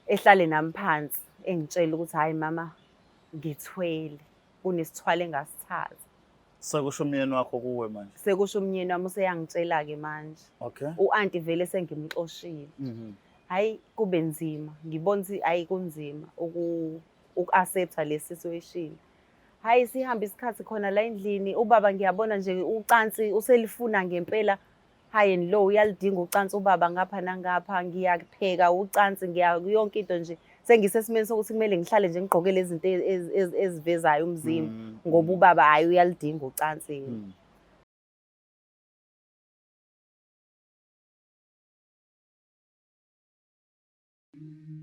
ehlale nami phansi engitshela ukuthi hayi mama ngithwele kunesithwalo engasithatha. Sekusho umyeni wakho kuwe manje? Sekusho umyeni wami useyangitshela-ke manje. Okay. U-anti vele sengimxoshile. Hhayi kube nzima, ngibona ukuthi hhayi kunzima uku-accept-a le situation. Hhayi sihambe isikhathi khona la endlini, ubaba ngiyabona nje ucansi uselifuna ngempela high and low, uyalidinga ucansi ubaba ngapha nangapha, ngiyakupheka ucansi, yonke into nje. Sengisesimeni sokuthi kumele ngihlale nje ngigqoke lezi zinto ezivezayo umzimba ngoba ubaba hhayi uyalidinga ucansi.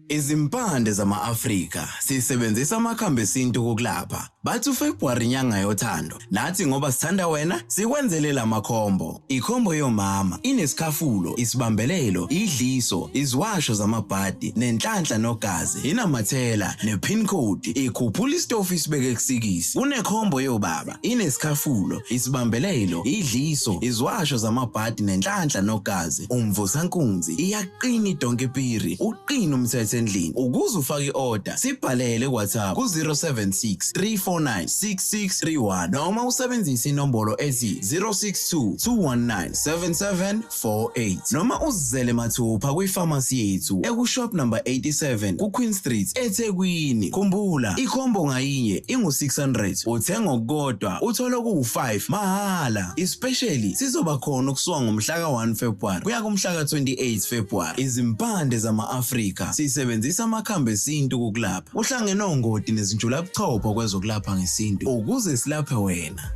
Izimpande zama-Afrika sisebenzisa amakhambi esintu kokulapha. Bathi uFebruary inyanga yothando. Nathi ngoba sithanda wena, sikwenzele la makhombo. Ikhombo yomama inesikhafulo, isibambelelo, idliso, iziwasho zamabhadi, nenhlanhla nogazi, inamathela, nepin code, ikhuphula isitofu isibeke kusikisi. Unekhombo yobaba, inesikhafulo, isibambelelo, idliso, iziwasho zamabhadi, nenhlanhla nogazi, umvusankunzi, iyaqina idonke piri, uqina umthetho endlini. Ukuze ufake i-order, sibhalele WhatsApp ku-076 349 6631 noma usebenzise inombolo ethi 062 219 7748 noma uzizele mathupha kwifamasi yethu ekushop number 87 kuQueen Street eThekwini. Khumbula, ikhombo ngayinye ingu-600, uthenga okukodwa uthola ku-5 mahala. Especially sizoba khona ukusuka ngomhla ka-1 February kuya kumhla ka-28 February. Izimpande zama-Afrika sisebenzisa amakhambi esintu kokulapha. Uhlangene ongoti nezinjulabuchopho kwezokulapha ngesintu ukuze silaphe wena.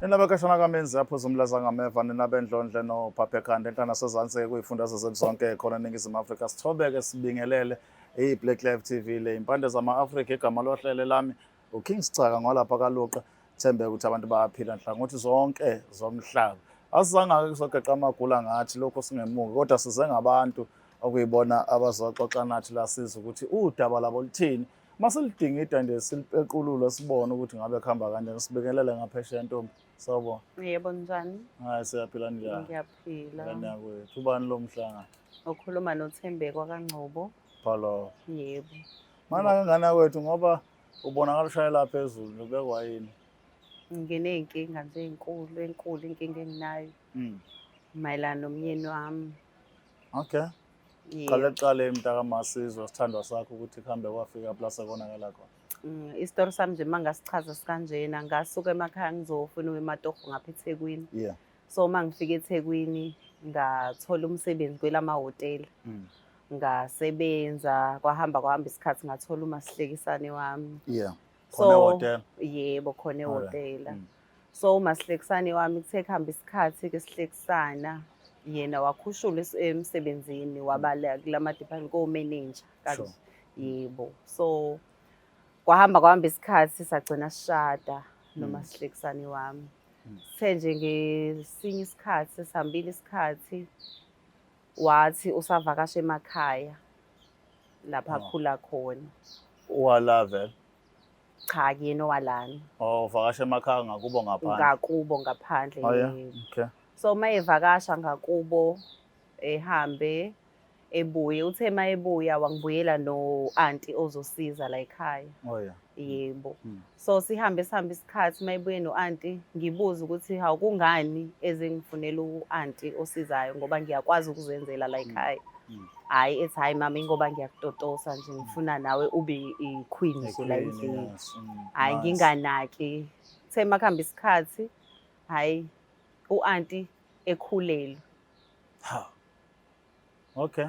Ninabekashana kamenzi apho zomlaza ngameva ninabendlondle noPhaphe Khanda enkana sezantsi kuyifundazwe zenzonke khona eNingizimu Afrika. Sithobeke sibingelele iBlack Live TV le impande zama-Afrika. Igama lohlele lami uKing Sicaka ngolapha kaLuqa. Thembe ukuthi abantu bayaphila nhlangothi zonke zomhlaba. Asizange kuzogeqa amagula ngathi lokho singemuki, kodwa size ngabantu okuyibona abazoxoxa nathi la sizwe ukuthi udaba labo luthini. Masilidingida nje silipeqululo sibone ukuthi ngabe kuhamba kanjani, sibekelele ngaphesheya ntombi. Sawubona. Yebo njani? Hayi siyaphila njani? Ngiyaphila. Ngane yakwethu. Ubani lo mhlanga? Ukhuluma noThembeka kaNgcobo. Phalo. Yebo. Mana ngane yakwethu ngoba ubonakala ushayela phezulu ubekwa yini? Nginey'nkinga nje enkulu inkinga enginayo. Mayelana nomyeni wami. Okay. Qale mntaka Masizwe sithandwa sakho ukuthi kuhambe kwafika plus konakala khona. Isitori sami nje mangasichaza sikanjena, ngasuka emakhaya ngizofuna eMatogo ngapha eThekwini. Yeah. So mangifika eThekwini ngathola umsebenzi kwelamahhotela. Ngasebenza kwahamba isikhathi ngathola uMasihlekisane wami. Yeah. Khona ehhotela. Yebo khona ehhotela. So uMasihlekisane wami kuthe kuhamba isikhathi ke sihlekisana, yena wakhushula emsebenzini wabala kulama department ko-manager kanje. Yebo. So kwahamba isikhathi sagcina sishada noMasihlekisane wami. Sithe nje ngesinye isikhathi sesihambile isikhathi wathi usavakasha emakhaya lapha akhula khona. Wala vele? Cha kuyena owalana. Oh, uvakasha emakhaya ngakubo ngaphandle? Ngakubo ngaphandle. Okay. So mayevakasha ngakubo ehambe ebuye, uthe mayebuya wangibuyela no-anti ozosiza la ekhaya. Oh yeah. Yebo. So sihambe isikhathi mayebuye no-anti ngibuza ukuthi hawu kungani ezengifunela u-anti osizayo ngoba ngiyakwazi ukuzenzela la ekhaya. Hayi ethi hayi mama ingoba ngiyakutotosa nje ngifuna nawe ube iqueen nje la endlini. Hayi nginganaki. Uthe makuhamba isikhathi hayi u-anti ekhulelwe. Ha. Okay.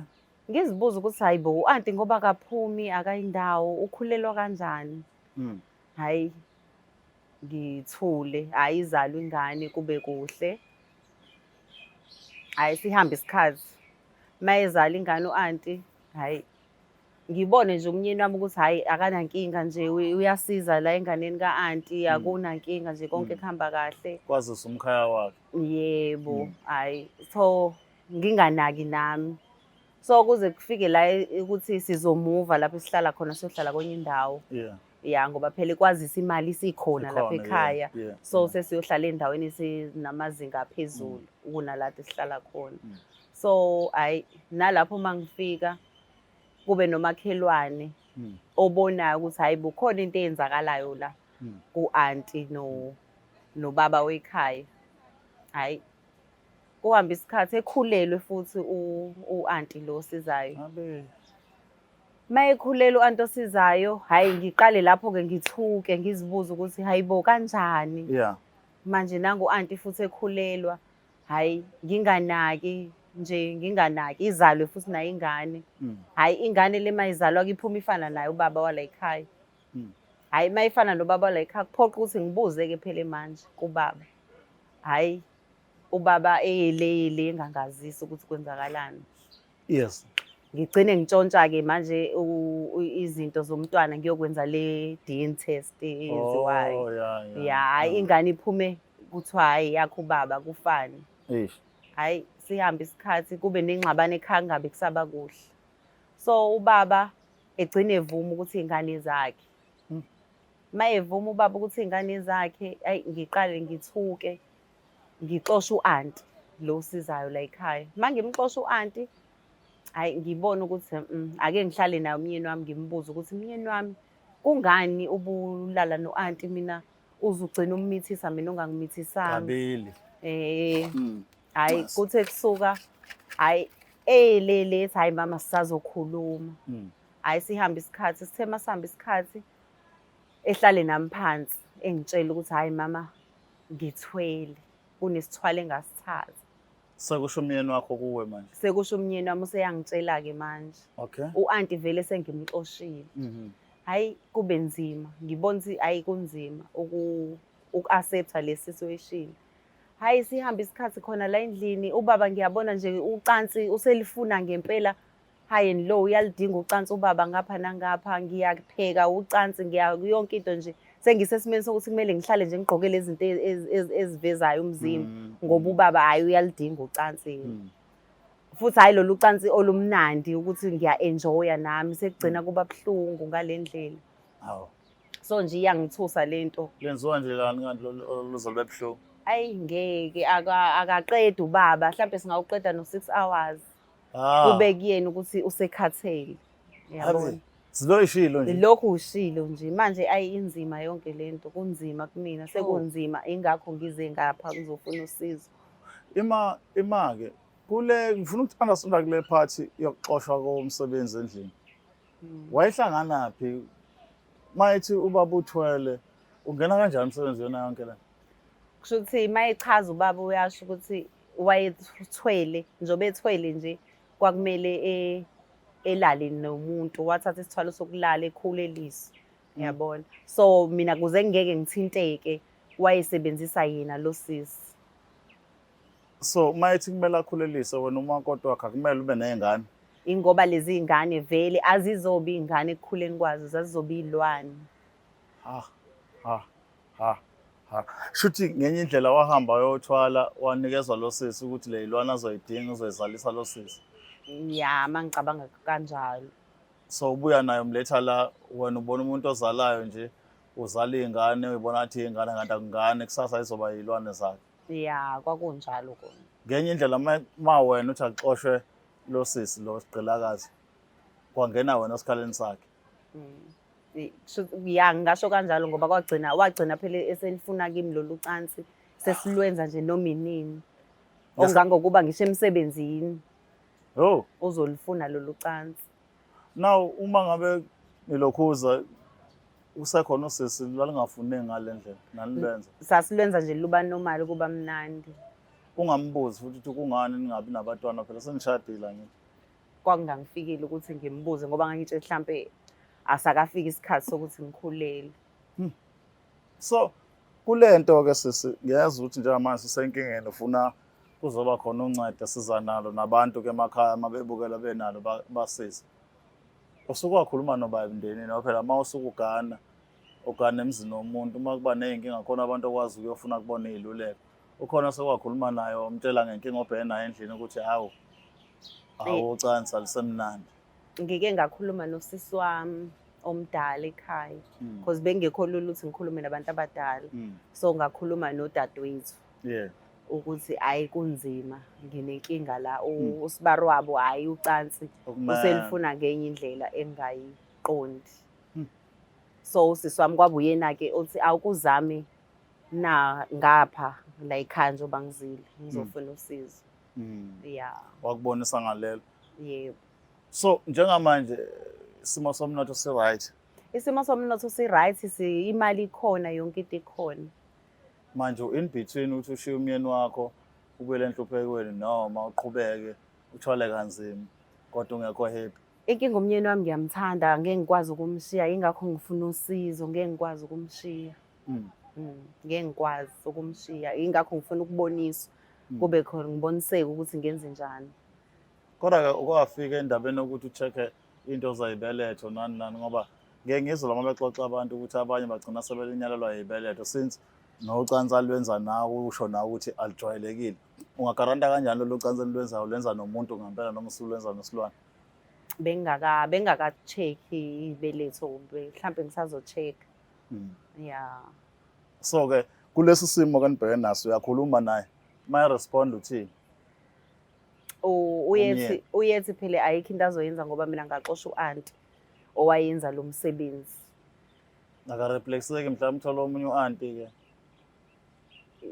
Ngizibuza ukuthi hayibo u-anti ngoba kaphumi akayindawo ukhulelwa kanjani? Hayi ngithule, hayi izalwe ingane kube kuhle. Hayi sihambe isikhathi. Mayezala ingane u-anti, hayi ngibone nje umnyeni wami ukuthi hayi akanankinga nje uyasiza la enganeni ka-anti, akunankinga nje konke kuhamba kahle. Kwazisa umkhaya wakhe. Yebo. Hayi so nginganaki nami. So kuze kufike la ukuthi sizomuva lapho sihlala khona siyohlala kwenye indawo. Yeah. Ya ngoba phela kwazisa imali isikhona lapha ekhaya. So sesiyohlala endaweni esinamazinga aphezulu kunalapho sihlala khona. So hayi nalapho mangifika kube nomakhelwane obonayo ukuthi hayi bukhona into eyenzakalayo la ku-anti nobaba wekhaya. Hhayi, kuhamba isikhathi ekhulelwe futhi u-anti lo osizayo. Uma ekhulelwe u-anti osizayo, hhayi ngiqale lapho-ke ngithuke ngizibuze ukuthi hayi bo kanjani. Yeah. Manje nangu u-anti futhi ekhulelwa, hhayi nginganaki nje nginganaki izalwe futhi nayo ingane. Hhayi ingane le mayizalwa-ke iphuma ifana naye ubaba wala ekhaya. Hhayi uma ifana nobaba wala ekhaya kuphoqa ukuthi ngibuze-ke phela manje kubaba. Hhayi ubaba eyele engangazisi ukuthi kwenzakalani. Yes. Ngigcine ngitshontsha-ke manje izinto zomntwana ngiyokwenza le DNA test eyenziwayo. Oh, Ya, hhayi ingane iphume kuthiwa hhayi yakho ubaba kufani. Hhayi sihambe isikhathi kube nengxabano ekhaya kungabe kusaba kuhle. So ubaba egcine evuma ukuthi iy'ngane zakhe. Uma evuma ubaba ukuthi iy'ngane zakhe, ayi ngiqale ngithuke ngixoshe u-anti lo osizayo la ekhaya. Uma ngimxosha u-anti, hhayi ngibone ukuthi ake ngihlale naye umyeni wami ngimbuze ukuthi myeni wami kungani ubulala no-anti mina uzugcina umithisa mina ungangimithisanga. Kabili. Hhayi kuthe kusuka hhayi lethi hhayi mama sisazokhuluma. Hhayi sihambe isikhathi sithe masihamba isikhathi ehlale nami phansi engitshela ukuthi hhayi mama ngithwele kunesithwalo engasithatha. Sekusho umyeni wakho kuwe manje? Sekusho umyeni wami useyangitshela-ke manje. Okay. U-anti vele sengimxoshile. Hhayi kube nzima ngibona ukuthi hhayi kunzima uku-accept-a le situation. Hhayi sihambe isikhathi khona la endlini ubaba ngiyabona nje ucansi uselifuna ngempela high and low uyalidinga ucansi ubaba ngapha nangapha ngiyakupheka ucansi yonke into nje sengisesimeni sokuthi kumele ngihlale nje ngigqoke lezi zinto ezivezayo umzimba ngoba ubaba hayi uyalidinga ucansi. Futhi hayi lolu ucansi olumnandi ukuthi ngiya-enjoya nami sekugcina kuba buhlungu ngale ndlela. Hawu. So nje iyangithusa lento. Lenziwa nje lani kanti luzobe buhlungu? Ayi ngeke akaqeda ubaba mhlawumbe singawuqeda no-6 hours. Kube kuyena ukuthi usekhathele. Yabona. Siloyishilo nje. Lokhu ushilo nje manje ayi inzima yonke lento kunzima kumina sekunzima ingakho ngize ngapha ngizofuna usizo. Ima-ke ngifuna ukuthi understand kule part yokuxoshwa komsebenzi endlini. Wayehlangana phi? Mayithi ubaba uthwele ungena kanjani umsebenzi yona yonke le? Kusho ukuthi mayichaza ubaba uyasho ukuthi wayethwele njobe ethwele nje kwakumele elale nomuntu wathatha isithwalo sokulala ekhulelisa. Yabona. So mina kuze ngeke ngithinteke wayesebenzisa yena lo sisi. So mayithi kumele akhulelise wena umakoti wakhe kumele ube nezingane. Ingoba lezi ingane vele azizoba ingane ekukhuleni kwazo zazizoba izilwane. Shuthi ngenye indlela wahamba wayothwala wanikezwa lo sisi ukuthi le ilwana azoyidinga uzoyizalisa lo sisi. Ya mangicabanga kanjalo. So ubuya nayo mletha la wena ubona umuntu ozalayo nje uzala izingane uyibona athi izingane kanti akungane kusasa izoba izilwane zakhe. Ya kwakunjalo kona. Ngenye indlela ma wena uthi axoshwe lo sisi lo sigqilakazi kwangena wena osikhaleni sakhe. Ya ngisho kanjalo ngoba wagcina phela eselifuna kimi lolu cansi sesilwenza nje noma inini. Ongangokuba ngisho emsebenzini. Uzolifuna lolu cansi. Now uma ngabe nilokhuza usekhona usisi lalingafuni ngale ndlela nanilenza. Sasilwenza nje luba normal kuba mnandi. Ungambuzi futhi ukuthi kungani ningabi nabatwana phela senishadile ngithi. Kwakungangifikile ukuthi ngimbuze ngoba ngangitshe mhlambe asakafika isikhathi sokuthi ngikhulele. So kulento ke sisi ngiyeza ukuthi njengamanje sisenkingeni ufuna kuzoba khona uncedo sizanalo nabantu ke emakhaya mabebukela benalo basisi. Usuku wakhuluma noba emndeni no phela mawusuku ugana emzini womuntu uma kuba nezinkinga khona abantu okwazi ukuyofuna kubona iziluleko. Ukhona sekwakhuluma naye umtshela ngenkinga obhekene nayo endlini ukuthi hawu ucansi alisemnandi. Ngike ngakhuluma nosisi wami omdala ekhaya because bengekho lula ukuthi ngikhulume nabantu abadala. So ngakhuluma nodadewethu. Yeah. ukuthi hayi kunzima nginenkinga la usibaro wabo hayi ucansi uselifuna ngenye indlela engayiqondi. So usisi wami kwaba uyena-ke uthi awukuzame ngapha la ekhaya njengoba ngizile ngizofuna usizo. Yeah. Wakubonisa ngalelo. Yebo. So njengamanje isimo somnotho si-right. Isimo somnotho si-right, imali ikhona, yonke into ikhona. Manje in between uthi ushiye umyeni wakho ubuyele enhluphekweni noma uqhubeke uthwale kanzima kodwa ungekho happy. Inkinga umyeni wami ngiyamthanda, ngeke ngikwazi ukumshiya, ingakho ngifuna usizo, ngeke ngikwazi ukumshiya. Ngeke ngikwazi ukumshiya, ingakho ngifuna ukuboniswa kube khona ngiboniseke ukuthi ngenze njani. Kodwa-ke ukwafika endabeni yokuthi ucheck-e into zayibeletho nani nani ngoba ngeke ngizwe lama bexoxa abantu ukuthi abanye bagcina sebelinyalelwa yibeletho since nocansi alwenza nawe usho nawe ukuthi alijwayelekile. Ungagaranta kanjani lolu cansi elwenzayo lwenza nomuntu ngempela noma usulwenza nesilwane? Bengaka-check-i ibeletho, mhlampe ngisazo-check. Yeah. So-ke kulesi simo kanibhekene naso uyakhuluma naye ma-respond uthini? Uyethi phela ayikho into azoyenza ngoba mina ngaxosha u-anti owayenza lo msebenzi. Akareflexeki mhlawumbe uthola omunye u-anti-ke?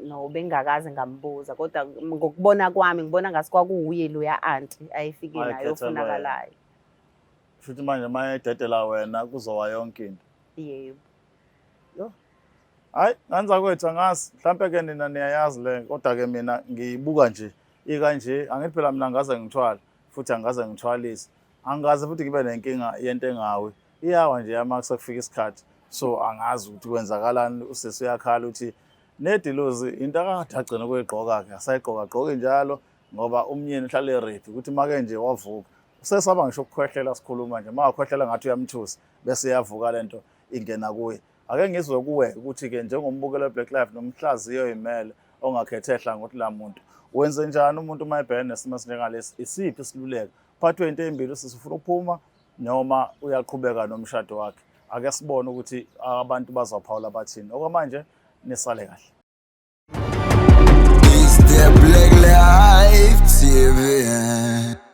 No, bengingakaze ngambuza kodwa ngokubona kwami ngibona ngathi kwakuwuye loya anti ayifike nayo ofunakalayo. Futhi manje mayededela wena kuzowa yonke into. Yebo. Yo. Hayi, nganza kwethu angazi mhlampe-ke nina niyayazi le kodwa-ke mina ngiyibuka nje ikanje angithi phela mina ngaze ngithwale futhi angaze ngithwalise. Angazi futhi ngibe nenkinga yento engawe. Iyawa nje uma sekufika isikhathi. So angazi ukuthi kwenzakalani usisi uyakhala uthi nediluzi into akade agcina ukuyigqoka-ke asayigqoka njalo ngoba umyeni uhlale ready ukuthi make nje wavuka. Usesaba ngisho ukukhwehlela sikhuluma nje mawakhwehlela ngathi uyamthusa bese iyavuka lento ingena kuye. Ake ngizwe kuwe ukuthi-ke njengombukelo we-Black Life nomhlaziyo imele ongakhethe hlangothi la muntu. Wenze njani umuntu uma ebhekene nesimo esinjengalesi? Isiphi isiluleko? Phathwe into ezimbili usisi ufuna ukuphuma noma uyaqhubeka nomshado wakhe. Ake sibone ukuthi abantu bazophawula bathini. Okwamanje nisale kahle. It's the Black Life TV.